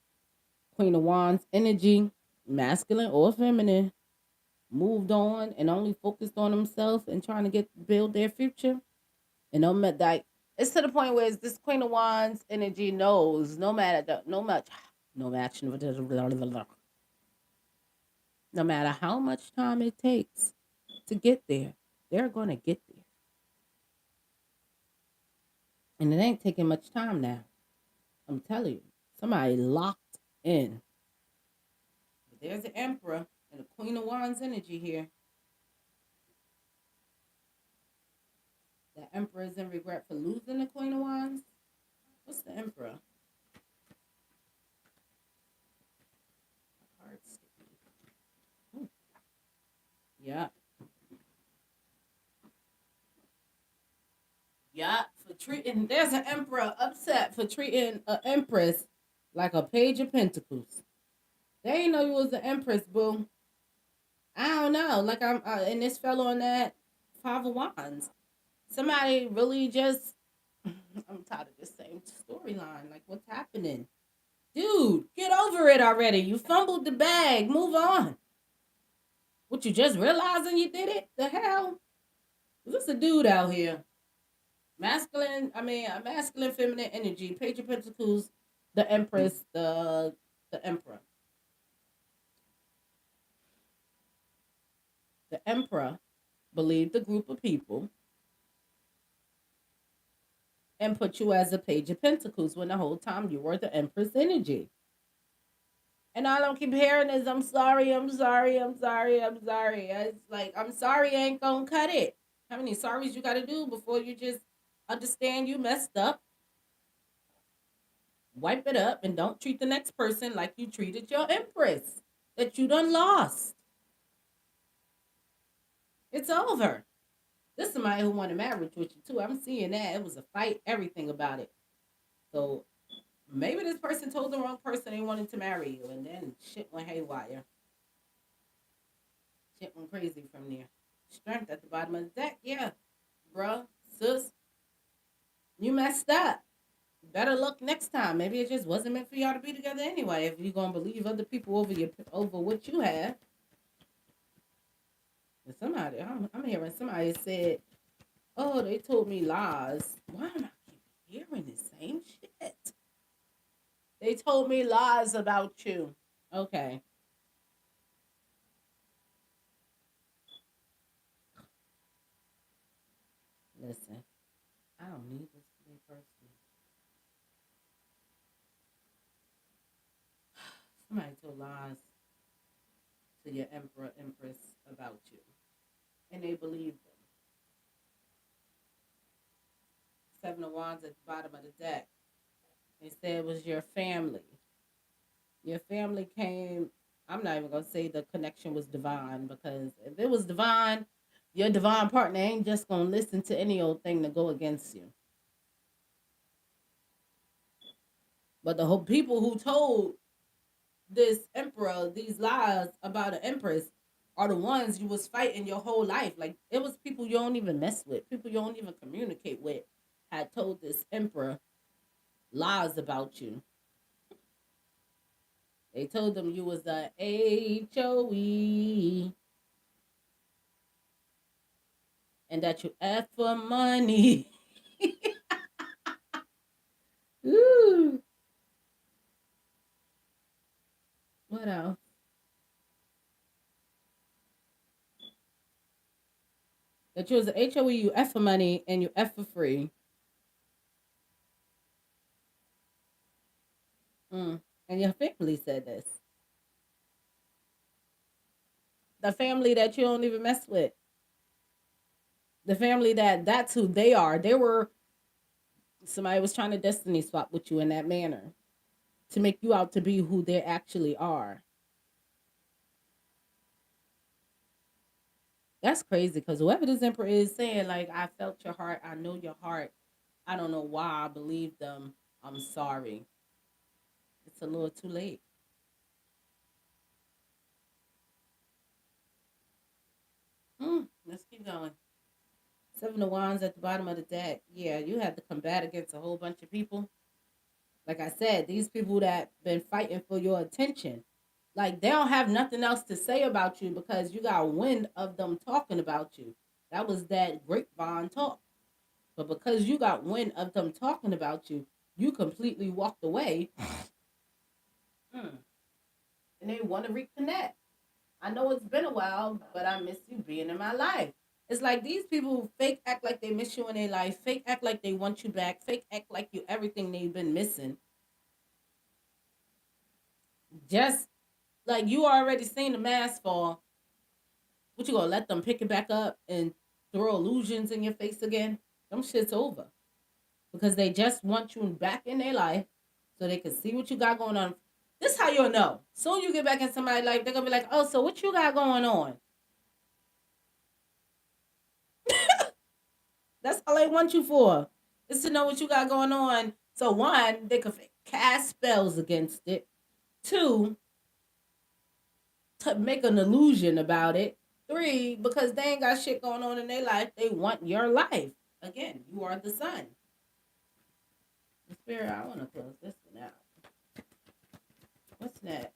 Queen of Wands energy, masculine or feminine, moved on and only focused on themselves and trying to get build their future. And no matter like it's to the point where this Queen of Wands energy knows no matter no much no match no matter how much time it takes to get there, they're gonna get there. And it ain't taking much time now. I'm telling you. Somebody locked in. But there's the Emperor and the Queen of Wands energy here. The Emperor is in regret for losing the Queen of Wands. What's the emperor? Heart sticky. Ooh, yeah. Yeah. For treating, there's an emperor upset for treating an empress like a page of pentacles. They ain't know you was the empress, boo. I don't know. Like and this fell on that five of wands. Somebody really just. I'm tired of this same storyline. Like, what's happening, dude? Get over it already. You fumbled the bag. Move on. What, you just realizing you did it? The hell? Is this a dude out here? Masculine. I mean, a masculine, feminine energy. Page of Pentacles, the Empress, the Emperor. The Emperor believed the group of people and put you as a Page of Pentacles when the whole time you were the Empress energy. And all I'm keep hearing is, I'm sorry, I'm sorry, I'm sorry, I'm sorry. It's like, I'm sorry ain't gonna cut it. How many sorries you gotta do before you just understand you messed up, wipe it up, and don't treat the next person like you treated your Empress that you done lost? It's over. This is somebody who wanted marriage with you too. I'm seeing that. It was a fight, everything about it. So maybe this person told the wrong person they wanted to marry you, and then shit went haywire. Shit went crazy from there. Strength at the bottom of the deck. Yeah, bruh, sis, you messed up. Better luck next time. Maybe it just wasn't meant for y'all to be together anyway. If you're gonna believe other people over what you have. And somebody, I'm hearing somebody said, "Oh, they told me lies." Why am I keep hearing the same shit? They told me lies about you. Okay, listen. I don't need this to be personal. Somebody told lies to your emperor, empress about you, and they believed them. Seven of Wands at the bottom of the deck. They said it was your family. Your family came. I'm not even gonna say the connection was divine, because if it was divine, your divine partner ain't just gonna listen to any old thing to go against you. But the whole people who told this emperor these lies about an empress are the ones you was fighting your whole life. Like, it was people you don't even mess with, people you don't even communicate with, had told this emperor lies about you. They told them you was the HOE and that you F for money. Ooh. What else? That you was the HOE, you F for money, and you F for free. Mm. And your family said this. The family that you don't even mess with. The family that's who they are. They were, somebody was trying to destiny swap with you in that manner to make you out to be who they actually are. That's crazy, because whoever this emperor is saying, like, I felt your heart, I know your heart. I don't know why I believe them. I'm sorry. It's a little too late. Let's keep going. Seven of Wands at the bottom of the deck. Yeah, you had to combat against a whole bunch of people. Like I said, these people that been fighting for your attention, like, they don't have nothing else to say about you because you got wind of them talking about you. That was that grapevine talk. But because you got wind of them talking about you, you completely walked away. Mm, and they want to reconnect. I know it's been a while, but I miss you being in my life. It's like these people fake act like they miss you in their life, fake act like they want you back, fake act like you everything they've been missing. Just like you already seen the mask fall, what, you gonna let them pick it back up and throw illusions in your face again? Them shit's over. because they just want you back in their life so they can see what you got going on. This is how you'll know. Soon you get back in somebody's life, they're gonna be like, "Oh, so what you got going on?" That's all they want you for, is to know what you got going on. So one, they could cast spells against it. Two, to make an illusion about it. Three, because they ain't got shit going on in their life, they want your life. Again, you are the sun. The spirit, I want to close this one out. What's next?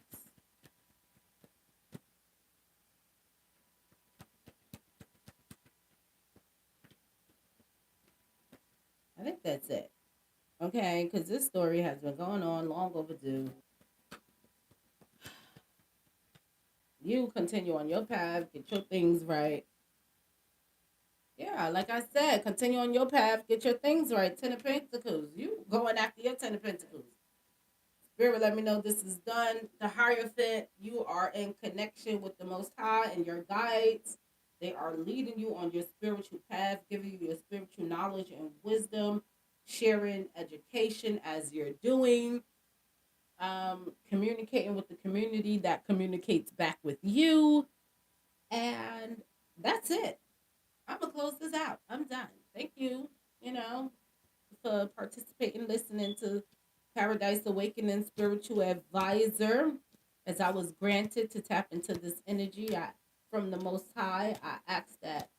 I think that's it. Okay, because this story has been going on long overdue. You continue on your path, get your things right. Yeah, like I said, continue on your path, get your things right. Ten of Pentacles. You going after your Ten of Pentacles. Spirit, let me know this is done. The Hierophant, you are in connection with the Most High and your guides. They are leading you on your spiritual path, giving you your spiritual knowledge and wisdom, sharing education as you're doing, communicating with the community that communicates back with you. And that's it. I'm going to close this out. I'm done. Thank you, you know, for participating, listening to Paradise Awakening Spiritual Advisor. As I was granted to tap into this energy from the Most High, I ask that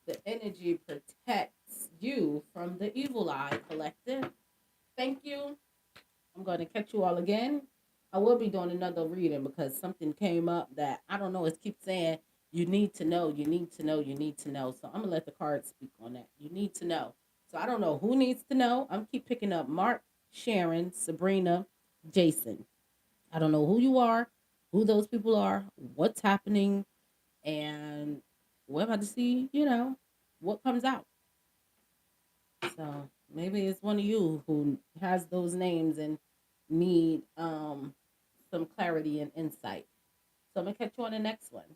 the energy protects you from the evil eye collective. Thank you. I'm going to catch you all again. I will be doing another reading because something came up that I don't know. It keeps saying you need to know, you need to know, you need to know. So I'm gonna let the cards speak on that. You need to know. So I don't know who needs to know. I'm keep picking up Mark, Sharon, Sabrina, Jason. I don't know who you are, who those people are, what's happening, and we're about to see, what comes out. So maybe it's one of you who has those names and need some clarity and insight. So I'm gonna catch you on the next one.